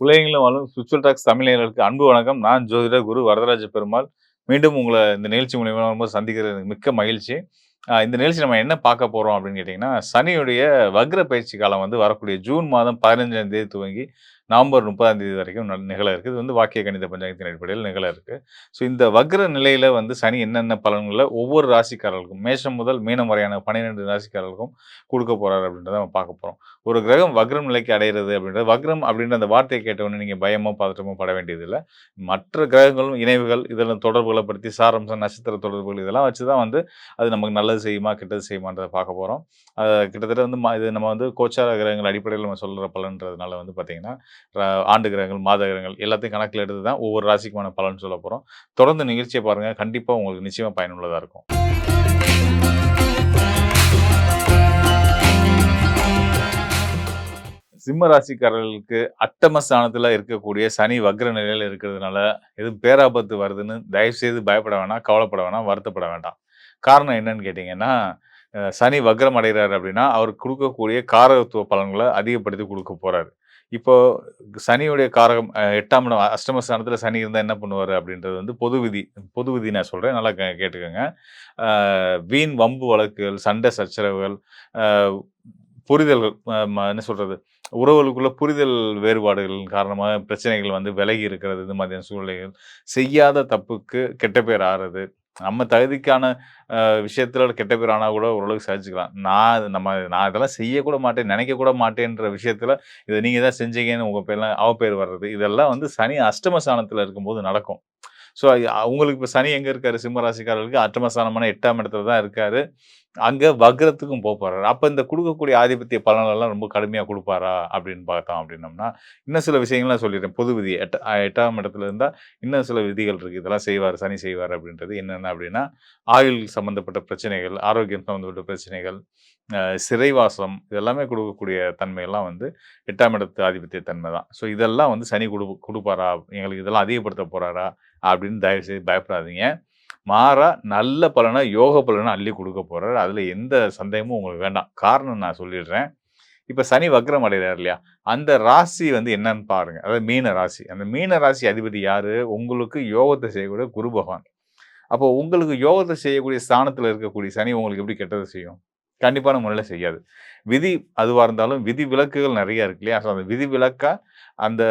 உலகெங்கிலும் வாழும் spiritual tax Tamil நேயர்களுக்கு அன்பு வணக்கம். நான் ஜோதிடர் குரு வரதராஜ பெருமாள். மீண்டும் உங்கள இந்த நிகழ்ச்சி மூலியமா ரொம்ப சந்திக்கிறது எனக்கு மிக்க மகிழ்ச்சி. இந்த நிகழ்ச்சி நம்ம என்ன பார்க்க போறோம் அப்படின்னு கேட்டீங்கன்னா, சனியுடைய வக்ர பயிற்சி காலம் வந்து வரக்கூடிய ஜூன் மாதம் 15ஆம் தேதி துவங்கி நவம்பர் 30ஆம் தேதி வரைக்கும் நிகழ இருக்கு. இது வந்து வாக்கிய கணித பஞ்சாங்கத்தின் அடிப்படையில் நிகழ இருக்கு. ஸோ இந்த வக்ர நிலையில வந்து சனி என்னென்ன பலன்கள ஒவ்வொரு ராசிக்காரர்களுக்கும் மேஷம் முதல் மீனம் வரையான 12 ராசிக்காரர்களுக்கும் குடுக்க போறாரு அப்படின்றத நம்ம பார்க்க போறோம். ஒரு கிரகம் வக்ரம் நிலைக்கு அடையிறது அப்படின்றது வக்ரம் அப்படின்ற அந்த வார்த்தையை கேட்டவுடனே நீங்க பயமோ, பதற்றமோ பட வேண்டியதில்ல. மற்ற கிரகங்களும் இணைவுகள் இதெல்லாம் தொடர்புகள படுத்தி சாராம்சம், நட்சத்திர தொடர்புகள் இதெல்லாம் வச்சு தான் வந்து அது நமக்கு நல்லது செய்யுமா, கெட்டது செய்யுமான்றத பார்க்க போறோம். கிட்டத்தட்ட வந்து இது நம்ம வந்து கோச்சார கிரகங்கள் அடிப்படையில நம்ம சொல்ற பலன்றதுனால வந்து பார்த்தீங்கன்னா, ர ஆண்டு கிரகங்கள், மாத கிரகங்கள் எல்லாத்தையும் கணக்கில எடுத்து தான் ஒவ்வொரு ராசிக்குமான பலன் சொல்லப் போறோம். தொடர்ந்து நிகழ்ச்சிய பாருங்க. கண்டிப்பா உங்களுக்கு நிச்சயமா பயனுள்ளதா இருக்கும். சிம்ம ராசிக்காரர்களுக்கு அட்டம ஸ்தானத்துல இருக்கக்கூடிய சனி வக்ர நிலையில இருக்கிறதுனால, எதுவும் பேராபத்து வருதுன்னு தயவுசெய்து பயப்பட வேணாம், கவலைப்பட வேணாம், வருத்தப்பட வேண்டாம். காரணம் என்னன்னு கேட்டீங்கன்னா, சனி வக்ரம் அடைகிறாரு அப்படின்னா, அவர் குடுக்கக்கூடிய காரகத்துவ பலன்கள அதிகப்படுத்தி குடுக்க போறாரு. இப்போ சனியுடைய காரகம் 8ஆம் இடம் அஷ்டம ஸ்தானத்துல சனி இருந்தா என்ன பண்ணுவாரு அப்படின்றது வந்து பொது விதி. பொது விதி நான் சொல்றேன். நல்லா கேட்டுக்கங்க. அ வீண் வம்பு வழக்குகள், சண்டை சச்சரவுகள், அ புரிதல்கள் என்ன சொல்றது? உறவுகளுக்குள்ள புரிதல் வேறுபாடுகள் காரணமா பிரச்சனைகள் வந்து விலகி இருக்கிறது, இந்த மாதிரியான சூழ்நிலைகள். செய்யாத தப்புக்கு கெட்ட பேர் ஆறது. நம்ம தகுதிக்கான விஷயத்துல கெட்ட பேர் ஆனா கூட ஓரளவுக்கு சகிச்சுக்கலாம். நான் இதெல்லாம் செய்யக்கூட மாட்டேன், நினைக்கக்கூட மாட்டேன்ற விஷயத்துல, இத நீங்க தான் செஞ்சீங்கன்னு உங்க பேர்லாம் அவப்பேர் வர்றது. இதெல்லாம் வந்து சனி அஷ்டம ஸ்தானத்துல இருக்கும்போது நடக்கும். ஸோ, உங்களுக்கு இப்ப சனி எங்க இருக்காரு? சிம்ம ராசிக்காரர்களுக்கு அட்டமஸ்தானமான 8ஆம் இடத்துல தான் இருக்காரு. அங்க வக்ரத்துக்கும் போறாரு. அப்ப இந்த குடுக்கக்கூடிய ஆதிபத்திய பலன்கள்லாம் ரொம்ப கடுமையா குடுப்பாரா? அப்படின்னு பார்த்தோம் அப்படின்னம்னா, இன்னும் சில விஷயங்கள்லாம் சொல்லிடுறேன். பொது விதி 8ஆம் இடத்துல இருந்தா இன்னும் சில விதிகள் இருக்கு. இதெல்லாம் செய்வாரு, சனி செய்வாரு அப்படின்றது. என்னென்ன அப்படின்னா, ஆயுள் சம்மந்தப்பட்ட பிரச்சனைகள், ஆரோக்கியம் சம்மந்தப்பட்ட பிரச்சனைகள், அ சிறைவாசம் இதெல்லாமே குடுக்கக்கூடிய தன்மையெல்லாம் வந்து 8ஆம் இடத்து ஆதிபத்திய தன்மை தான். ஸோ இதெல்லாம் வந்து சனி குடுப்பாரா? எங்களுக்கு இதெல்லாம் அதிகப்படுத்த போறாரா? அப்படின்னு தயவுசெய்து பயப்படாதீங்க. மாறா நல்ல பலன, யோக பலன அள்ளி குடுக்க போறாரு. அதுல எந்த சந்தேகமும் உங்களுக்கு வேண்டாம். காரணம் நான் சொல்லிடுறேன். இப்ப சனி வக்ரம் அடைறாரு இல்லையா? அந்த ராசி வந்து என்னன்னு பாருங்க. அதாவது மீன ராசி. அந்த மீன ராசி அதிபதி யாரு? உங்களுக்கு யோகத்த செய்யக்கூடிய குரு பகவான். அப்போ உங்களுக்கு யோகத்த செய்யக்கூடிய ஸ்தானத்துல இருக்கக்கூடிய சனி உங்களுக்கு எப்படி கெட்டத செய்யும்? கண்டிப்பான முறையில செய்யாது. விதி அதுவா இருந்தாலும் விதி விலக்குகள் நெறைய இருக்கு இல்லையா? ஸோ அந்த விதி விலக்கா அந்த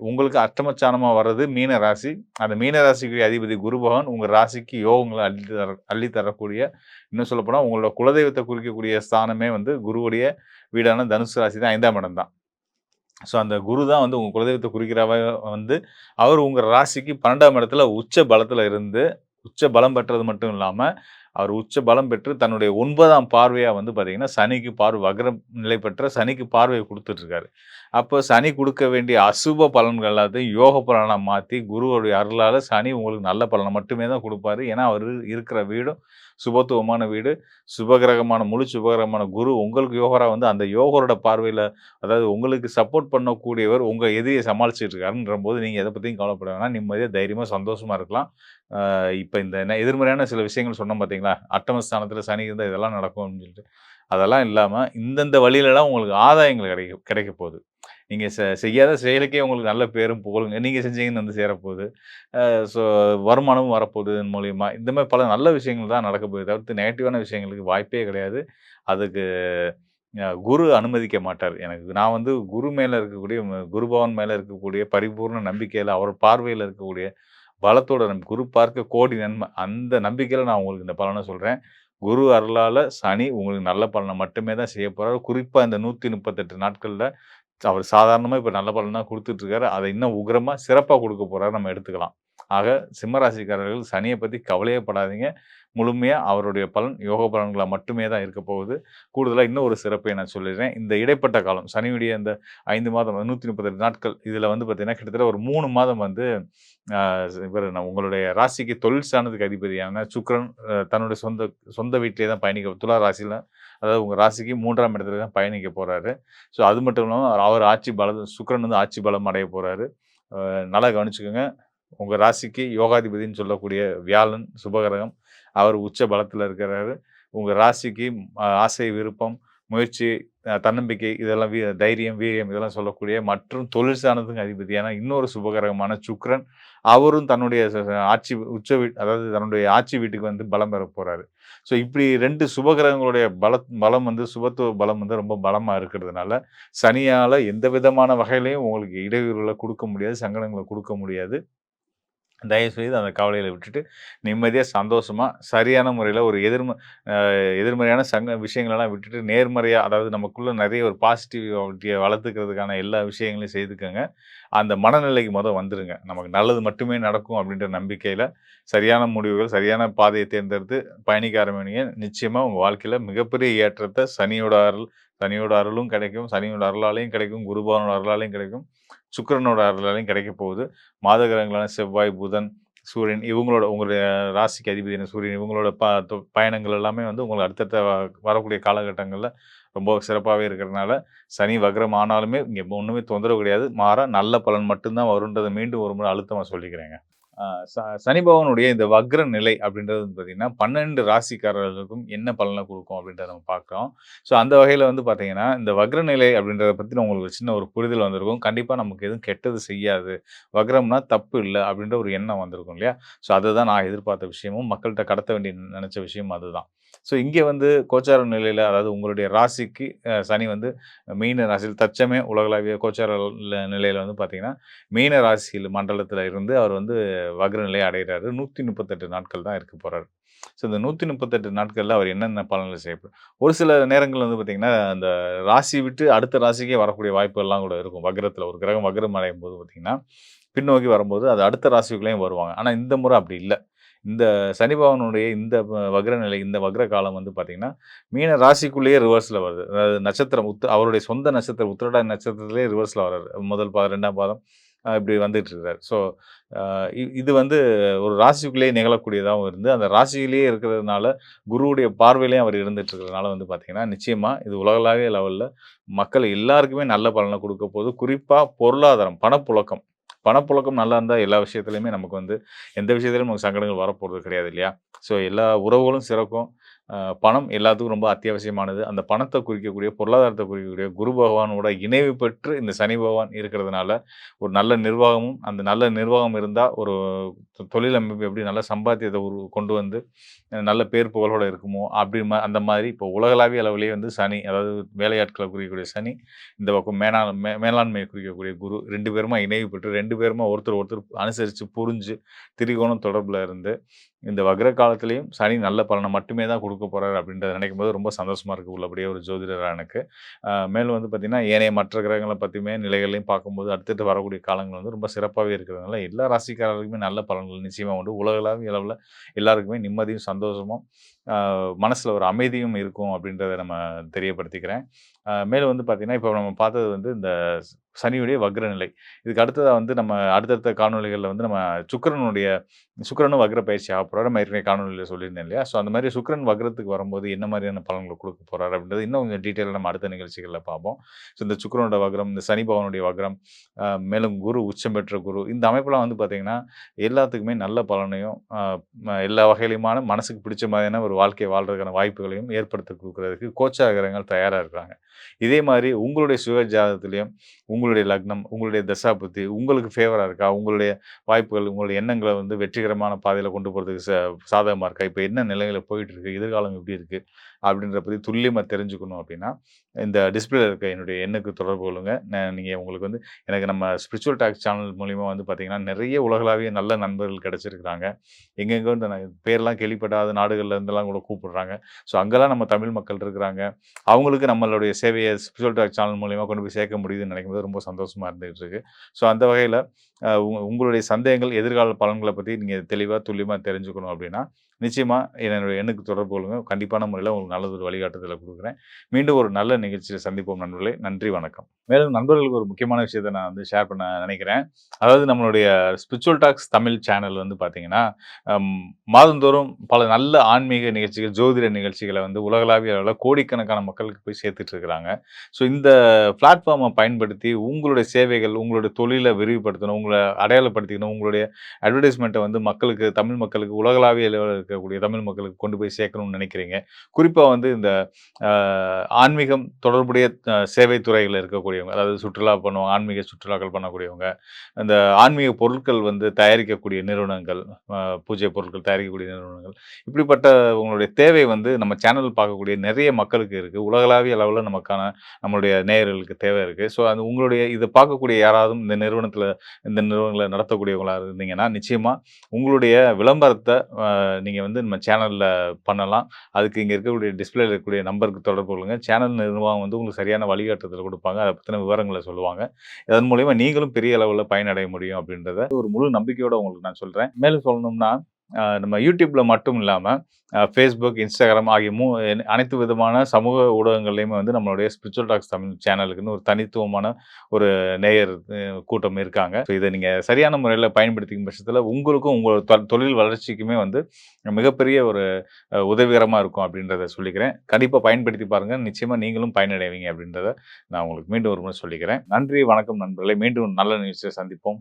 உங்களுக்கு அஷ்டமஸ்தானமா வர்றது மீன ராசி. அந்த மீன ராசிக்கு அதிபதி குரு பகவான் உங்க ராசிக்கு யோகங்கள அள்ளி தரக்கூடிய இன்னும் சொல்லப்போனா உங்களோட குலதெய்வத்த குறிக்கக்கூடிய ஸ்தானமே வந்து குருவுடைய வீடான தனுசு ராசி தான் 5ஆம் இடம் தான். ஸோ அந்த குரு தான் வந்து உங்க குலதெய்வத்த குறிக்கிறவ வந்து அவர் உங்க ராசிக்கு 12ஆம் இடத்துல உச்ச பலத்துல இருந்து உச்ச பலம் பெற்றது மட்டும் இல்லாம, அவர் உச்ச பலம் பெற்று தன்னுடைய 9ஆம் பார்வையா வந்து பார்த்தீங்கன்னா, சனிக்கு வக்ரம் நிலை பெற்ற சனிக்கு பார்வைய குடுத்துட்டு இருக்காரு. அப்போ சனி குடுக்க வேண்டிய அசுப பலன்கள் எல்லாத்தையும் யோக பலனா மாத்தி, குருவுடைய அருளால சனி உங்களுக்கு நல்ல பலன மட்டுமே தான் குடுப்பாரு. ஏன்னா, அவரு இருக்கிற வீடும் சுபத்துவமான வீடு. சுபகிரகமான முழு சுபகிரகமான குரு உங்களுக்கு யோகரா வந்து அந்த யோகரோட பார்வையில அதாவது உங்களுக்கு சப்போர்ட் பண்ணக்கூடியவர் உங்க எதிரிய சமாளிச்சுட்டு இருக்காருன்றபோது, நீங்க எத பத்தியும் கவலைப்பட வேணாம். நிம்மதியா, தைரியமா, சந்தோஷமா இருக்கலாம். இப்ப இந்த எதிர்மறையான சில விஷயங்கள் சொன்னோம் பார்த்தீங்களா? அட்டம ஸ்தானத்தில சனி இருந்தா இதெல்லாம் நடக்கும் அப்படின்னு சொல்லிட்டு. அதெல்லாம் இல்லாம இந்தந்த வழியிலலாம் உங்களுக்கு ஆதாயங்கள் கிடைக்க போகுது. நீங்க செய்யாத செயலுக்கே உங்களுக்கு நல்ல பேரும், புகழும் நீங்க செஞ்சீங்கன்னு வந்து சேரப்போகுது. ஸோ வருமானமும் வரப்போகுது இதன் மூலியமா. இந்த மாரி பல நல்ல விஷயங்கள் தான் நடக்க போகுதே தவிர்த்து நெகட்டிவான விஷயங்களுக்கு வாய்ப்பே கிடையாது. அதுக்கு குரு அனுமதிக்க மாட்டார். நான் வந்து குரு மேல இருக்கக்கூடிய குரு பகவான் மேல இருக்கக்கூடிய பரிபூர்ண நம்பிக்கையில, அவர் பார்வையில இருக்கக்கூடிய பலத்தோட குரு பார்க்க கோடி நன்மை. அந்த நம்பிக்கையில நான் உங்களுக்கு இந்த பலன சொல்றேன். குரு அருளால சனி உங்களுக்கு நல்ல பலன மட்டுமே தான் செய்ய போறாரு. குறிப்பா இந்த 138 நாட்கள்ல அவர் சாதாரணமா இப்ப நல்ல பலன் தான் குடுத்துட்டு இருக்காரு. அத இன்னும் உக்கிரமா, சிறப்பா குடுக்க போறாரு நம்ம எடுத்துக்கலாம். ஆக சிம்ம ராசிக்காரர்கள் சனிய பத்தி கவலையே படாதீங்க. முழுமையா அவருடைய பலன் யோக பலன்களா மட்டுமே தான் இருக்க போகுது. கூடுதலா இன்னும் ஒரு சிறப்பை நான் சொல்லிடுறேன். இந்த இடைப்பட்ட காலம் சனியுடைய இந்த 5 மாதம் 138 நாட்கள் இதுல வந்து பார்த்தீங்கன்னா, கிட்டத்தட்ட ஒரு 3 மாதம் வந்து அ இவரு உங்களுடைய ராசிக்கு தொழில் ஸ்தானத்துக்கு அதிபதியான சுக்கிரன் தன்னுடைய சொந்த சொந்த வீட்டிலேயே தான் துலா ராசியில அதாவது உங்க ராசிக்கு 3ஆம் இடத்துல தான் பயணிக்க போறாரு. ஸோ அது மட்டும் இல்லாம அவர் ஆட்சி பலம் சுக்கிரன் வந்து ஆட்சி பலம் அடைய போறாரு. நல்லா கவனிச்சுக்கோங்க. உங்க ராசிக்கு யோகாதிபதின்னு சொல்லக்கூடிய வியாழன் சுபகிரகம். அவர் உச்ச பலத்துல இருக்கிறாரு. உங்க ராசிக்கு ஆசை, விருப்பம், முயற்சி, தன்னம்பிக்கை இதெல்லாம் தைரியம், வீரியம் இதெல்லாம் சொல்லக்கூடிய மற்றும் தொழில் சார்ந்ததுக்கு அதிபதியான இன்னொரு சுபகிரகமான சுக்கிரன், அவரும் தன்னுடைய ச ச ஆட்சி உச்ச அதாவது தன்னுடைய ஆட்சி வீட்டுக்கு வந்து பலம் பெற போறாரு. ஸோ இப்படி 2 சுபகிரகங்களுடைய பலம் வந்து சுபத்துவ பலம் வந்து ரொம்ப பலமா இருக்கிறதுனால, சனியால எந்த விதமான வகையிலயும் உங்களுக்கு இடையூறுகள குடுக்க முடியாது, சங்கடங்கள குடுக்க முடியாது. தயவுசெய்து அந்த கவலைகள விட்டுட்டு, நிம்மதியா, சந்தோஷமா, சரியான முறையில ஒரு எதிர்மறையான விஷயங்களெல்லாம் விட்டுட்டு, நேர்மறையா அதாவது நமக்குள்ள நெறைய ஒரு பாசிட்டிவிட்டிய வளர்த்துக்கிறதுக்கான எல்லா விஷயங்களையும் செய்துக்கங்க. அந்த மனநிலைக்கு வந்துருங்க. நமக்கு நல்லது மட்டுமே நடக்கும் அப்படின்ற நம்பிக்கையில, சரியான முடிவுகள், சரியான பாதைய தேர்ந்தெடுத்து பயணிக்க ஆரம்பிங்க. நிச்சயமா உங்க வாழ்க்கையில மிகப்பெரிய ஏற்றத்த சனியோட அருளும் கிடைக்கும். சனியோட அருளாலயும் கிடைக்கும். குரு பகவானோட அருளாலயும் கிடைக்கும். சுக்கிரனோட அருளாலயும் கிடைக்கப் போகுது. மாத கிரகங்களான செவ்வாய், புதன், சூரியன் இவங்களோட உங்களுடைய ராசிக்கு அதிபதியான சூரியன் இவங்களோட பயணங்கள் எல்லாமே வந்து உங்களுக்கு அடுத்தடுத்த வரக்கூடிய காலகட்டங்கள்ல ரொம்ப சிறப்பாவே இருக்கிறதுனால, சனி வக்ரம் ஆனாலுமே இங்க ஒண்ணுமே தொந்தரவு கிடையாது. மாறா நல்ல பலன் மட்டும் தான் வரும்ன்றத மீண்டும் ஒரு முறை அழுத்தமா சொல்லிக்கிறேங்க. ஆ ச சனி பகவானுடைய இந்த வக்ர நிலை அப்படின்றது வந்து பார்த்தீங்கன்னா, 12 ராசிக்காரர்களுக்கும் என்ன பலன குடுக்கும் அப்படின்றத நம்ம பார்க்குறோம். ஸோ அந்த வகையில வந்து பார்த்தீங்கன்னா, இந்த வக்ர நிலை அப்படின்றத பத்தின உங்களுக்கு ஒரு சின்ன ஒரு புரிதல் வந்திருக்கும். கண்டிப்பா நமக்கு எதுவும் கெட்டது செய்யாது. வக்ரம்னா தப்பு இல்ல அப்படின்ற ஒரு எண்ணம் வந்திருக்கும் இல்லையா? ஸோ அதுதான் நான் எதிர்பார்த்த விஷயமும், மக்கள்ட்ட கடத்த வேண்டிய நெனச்ச விஷயமும் அதுதான். ஸோ இங்க வந்து கோச்சார நிலையில அதாவது உங்களுடைய ராசிக்கு சனி வந்து மீன ராசியில் தற்சமயம் உலகளாவிய கோச்சார நிலையில வந்து பார்த்தீங்கன்னா, மீன ராசியில் மண்டலத்தில இருந்து அவர் வந்து வக்ர நிலை அடைகிறாரு. 138 நாட்கள் தான் இருக்க போறாரு. ஸோ இந்த 138 நாட்கள்ல அவர் என்னென்ன பலன்கள் செய்யப்போறார். ஒரு சில நேரங்கள்ல வந்து பார்த்தீங்கன்னா, அந்த ராசி விட்டு அடுத்த ராசிக்கே வரக்கூடிய வாய்ப்புகள்லாம் கூட இருக்கும். வக்ரத்தில ஒரு கிரகம் வக்ரம் அடையும்போது பார்த்தீங்கன்னா, பின்னோக்கி வரும்போது அது அடுத்த ராசிக்குள்ளேயும் வருவாங்க. ஆனா இந்த முறை அப்படி இல்ல. இந்த சனி பகவானுடைய இந்த வக்ர நிலை, இந்த வக்ர காலம் வந்து பார்த்தீங்கன்னா, மீன ராசிக்குள்ளேயே ரிவர்ஸ்ல வருது. அதாவது நட்சத்திரம் அவருடைய சொந்த நட்சத்திரம் உத்திரட்டாதி நட்சத்திரத்திலேயே ரிவர்ஸ்ல வராரு. முதல் பாதம், 2ஆம் பாதம் இப்படி வந்துட்டு இருக்காரு. ஸோ அ இது வந்து ஒரு ராசிக்குள்ளேயே நிகழக்கூடியதாவும் இருந்து, அந்த ராசியிலேயே இருக்கிறதுனால, குருவுடைய பார்வையிலேயும் அவர் இருந்துட்டு இருக்கிறதுனால வந்து பார்த்தீங்கன்னா, நிச்சயமா இது உலகளாவிய லெவல்ல மக்கள் எல்லாருக்குமே நல்ல பலன குடுக்க போது. குறிப்பா பொருளாதாரம், பணப்புழக்கம். பணப்புழக்கம் நல்லா இருந்தா எல்லா விஷயத்திலயுமே நமக்கு வந்து எந்த விஷயத்திலும் நமக்கு சங்கடங்கள் வரப்போறது கிடையாது இல்லையா? ஸோ எல்லா உறவுகளும் சிறக்கும். பணம் எல்லாத்துக்கும் ரொம்ப அத்தியாவசியமானது. அந்த பணத்த குறிக்கக்கூடிய, பொருளாதாரத்த குறிக்கக்கூடிய குரு பகவானோட இணைவு பெற்று இந்த சனி பகவான் இருக்கிறதுனால, ஒரு நல்ல நிர்வாகமும், அந்த நல்ல நிர்வாகம் இருந்தா ஒரு தொழில் அமைப்பு எப்படி நல்ல சம்பாத்தியத்த கொண்டு வந்து நல்ல பேர் புகழோட இருக்குமோ, அப்படி அந்த மாதிரி இப்போ உலகளாவிய அளவிலேயே வந்து சனி, அதாவது வேலையாட்கள குறிக்கக்கூடிய சனி, இந்த பக்கம் மேலாண்மையை குறிக்கக்கூடிய குரு 2 பேருமா இணைவு பெற்று 2 பேருமா ஒருத்தர் ஒருத்தர் அனுசரிச்சு, புரிஞ்சு, திரிகோணம் தொடர்புல இருந்து இந்த வக்ர காலத்திலயும் சனி நல்ல பலன மட்டுமே தான் குடுக்க போறாரு அப்படின்றத நினைக்கும்போது ரொம்ப சந்தோஷமா இருக்கு. உள்ளபடியே ஒரு ஜோதிடரா எனக்கு. மேலும் வந்து பார்த்தீங்கன்னா, ஏனைய மற்ற கிரகங்கள பத்தியுமே நிலைகளையும் பார்க்கும்போது அடுத்தடுத்து வரக்கூடிய காலங்கள் வந்து ரொம்ப சிறப்பாவே இருக்கிறதுனால, எல்லா ராசிக்காரர்களுக்குமே நல்ல பலன்கள் நிச்சயமா உண்டு. உலகளாவிய அளவுல எல்லாருக்குமே நிம்மதியும், சந்தோஷமும், அ மனசுல ஒரு அமைதியும் இருக்கும் அப்படின்றத நம்ம தெரியப்படுத்திக்கிறேன். மேலும் வந்து பார்த்தீங்கன்னா, இப்போ நம்ம பார்த்தது வந்து இந்த சனியுடைய வக்ர நிலை. இதுக்கு அடுத்ததா வந்து நம்ம அடுத்தடுத்த காணொளிகள்ல வந்து நம்ம சுக்கிரனுடைய சுக்கிரனும் வக்ர பயிற்சி ஆகப் போறாரு. நம்ம ஏற்கனவே காணொளியில சொல்லியிருந்தேன் இல்லையா? ஸோ அந்த மாரி சுக்கிரன் வக்ரத்துக்கு வரும்போது என்ன மாரியான பலன்கள குடுக்க போறாரு அப்படின்றது இன்னும் கொஞ்சம் டீட்டெயிலா நம்ம அடுத்த நிகழ்ச்சிகள்ல பார்ப்போம். ஸோ இந்த சுக்கிரனோட வக்ரம், இந்த சனி பகவானுடைய வக்ரம், மேலும் குரு உச்சம் பெற்ற குரு இந்த அமைப்பெல்லாம் வந்து பார்த்தீங்கன்னா, எல்லாத்துக்குமே நல்ல பலனையும், எல்லா வகையிலுமான மனசுக்கு பிடிச்ச மாதிரியான ஒரு வாழ்க்கைய வாழ்றதுக்கான வாய்ப்புகளையும் ஏற்படுத்தி குடுக்குறதுக்கு கோச்சார கிரகங்கள் தயாரா இருக்காங்க. இதே மாரி உங்களுடைய சுய ஜாதகத்திலயும், உங்களுடைய லக்னம், உங்களுடைய தசாபுத்தி உங்களுக்கு ஃபேவரா இருக்கா? உங்களுடைய வாய்ப்புகள், உங்களுடைய எண்ணங்கள வந்து வெற்றிகரமான பாதையில கொண்டு போறதுக்கு சாதகமா இருக்கா? இப்ப என்ன நிலையில போயிட்டு இருக்கு? எதிர்காலம் எப்படி இருக்கு? அப்படின்றத பத்தி துல்லியமா தெரிஞ்சுக்கணும் அப்படின்னா, இந்த டிஸ்ப்ளேல இருக்க என்னுடைய எண்ணுக்கு தொடர்பு கொள்ளுங்க. நீங்க உங்களுக்கு வந்து எனக்கு நம்ம ஸ்பிரிச்சுவல் டாக்ஸ் சேனல் மூலியமா வந்து பார்த்தீங்கன்னா, நெறைய உலகளாவிய நல்ல நண்பர்கள் கிடைச்சிருக்கிறாங்க. எங்கெங்கோ இந்த பேர்லாம் கேள்விப்படாத நாடுகள்ல இருந்தெல்லாம் கூட கூப்பிடுறாங்க. ஸோ அங்கலாம் நம்ம தமிழ் மக்கள் இருக்கிறாங்க. அவங்களுக்கு நம்மளுடைய சேவைய ஸ்பிரிச்சுவல் டாக் சேனல் மூலியமா கொண்டு போய் சேர்க்க முடியுதுன்னு நினைக்கும்போது ரொம்ப சந்தோஷமா இருந்துகிட்டு இருக்கு. ஸோ அந்த வகையில உங்களுடைய சந்தேகங்கள், எதிர்கால பலன்கள பத்தி நீங்க தெளிவா, துல்லியமா தெரிஞ்சுக்கணும் அப்படின்னா, நிச்சயமா என்னுடைய எண்ணுக்கு தொடர்பு கொள்ளுங்க. கண்டிப்பான முறையில உங்களுக்கு நல்லதொரு வழிகாட்டுதல குடுக்குறேன். மீண்டும் ஒரு நல்ல நிகழ்ச்சியில சந்திப்போம் நண்பர்களே. நன்றி, வணக்கம். மேலும் நண்பர்களுக்கு ஒரு முக்கியமான விஷயத்த நான் வந்து ஷேர் பண்ண நினைக்கிறேன். அதாவது நம்மளுடைய ஸ்பிரிச்சுவல் டாக்ஸ் தமிழ் சேனல் வந்து பார்த்தீங்கன்னா, அம் மாதந்தோறும் பல நல்ல ஆன்மீக நிகழ்ச்சிகள், ஜோதிட நிகழ்ச்சிகள வந்து உலகளாவிய அளவுல கோடிக்கணக்கான மக்களுக்கு போய் சேர்த்துட்டு இருக்கிறாங்க. ஸோ இந்த பிளாட்ஃபார்ம பயன்படுத்தி உங்களுடைய சேவைகள், உங்களுடைய தொழில விரிவுபடுத்தணும், உங்கள அடையாளப்படுத்திக்கணும், உங்களுடைய அட்வர்டைஸ்மென்ட்ட வந்து மக்களுக்கு, தமிழ் மக்களுக்கு உலகளாவிய அளவுல இருக்கக்கூடிய தமிழ் மக்களுக்கு கொண்டு போய் சேர்க்கணும்னு நினைக்கிறீங்க. குறிப்பா வந்து இந்த அ ஆன்மீகம் தொடர்புடைய சேவை துறையில இருக்கக்கூடியவங்க, அதாவது சுற்றுலா பண்ணுவாங்க, ஆன்மீக சுற்றுலாக்கள் பண்ணக்கூடியவங்க, அந்த ஆன்மீக பொருட்கள் வந்து தயாரிக்கக்கூடிய நிறுவனங்கள், அ பூஜை பொருட்கள் தயாரிக்கக்கூடிய நிறுவனங்கள், இப்படிப்பட்ட உங்களுடைய தேவை வந்து நம்ம சேனல் பார்க்கக்கூடிய நிறைய மக்களுக்கு இருக்கு. உலகளாவிய அளவுல நமக்கான நம்மளுடைய நேயர்களுக்கு தேவை இருக்கு. ஸோ அது உங்களுடைய இத பார்க்கக்கூடிய யாராவதும் இந்த நிறுவனங்கள நடத்தக்கூடியவங்களா இருந்தீங்கன்னா, நிச்சயமா உங்களுடைய விளம்பரத்த நீங்க வந்து நம்ம சேனல்ல பண்ணலாம். அதுக்கு இங்க இருக்கக்கூடிய டிஸ்ப்ளேல இருக்கக்கூடிய நம்பருக்கு தொடர்பு கொள்ளுங்க. சேனல் நிர்வாகம் வந்து உங்களுக்கு சரியான வழிகாட்டுதல் குடுப்பாங்க. அத பத்தின விவரங்கள சொல்லுவாங்க. அதன் மூலியமா நீங்களும் பெரிய அளவுல பயனடைய முடியும் அப்படின்றத ஒரு முழு நம்பிக்கையோட உங்களுக்கு நான் சொல்றேன். மேலும் சொல்லணும்னா, நம்ம YouTubeல மட்டும் இல்லாம, Facebook, Instagram ஆகிய அனைத்து விதமான சமூக ஊடகங்கள்லயுமே வந்து நம்மளுடைய ஸ்பிரிச்சுவல் டாக்ஸ் தமிழ் சேனலுக்குன்னு ஒரு தனித்துவமான ஒரு நேயர் கூட்டம் இருக்காங்க. ஸோ இத நீங்க சரியான முறையில பயன்படுத்திக்கும் பட்சத்தில உங்களுக்கும் உங்க தொழில் வளர்ச்சிக்குமே வந்து மிகப்பெரிய ஒரு உதவிகரமா இருக்கும் அப்படின்றத சொல்லிக்கிறேன். கண்டிப்பா பயன்படுத்தி பாருங்க. நிச்சயமா நீங்களும் பயனடைவீங்க அப்படின்றத நான் உங்களுக்கு மீண்டும் ஒரு முறை சொல்லிக்கிறேன். நன்றி, வணக்கம் நண்பர்களே. மீண்டும் நல்ல நிகழ்ச்சியில சந்திப்போம்.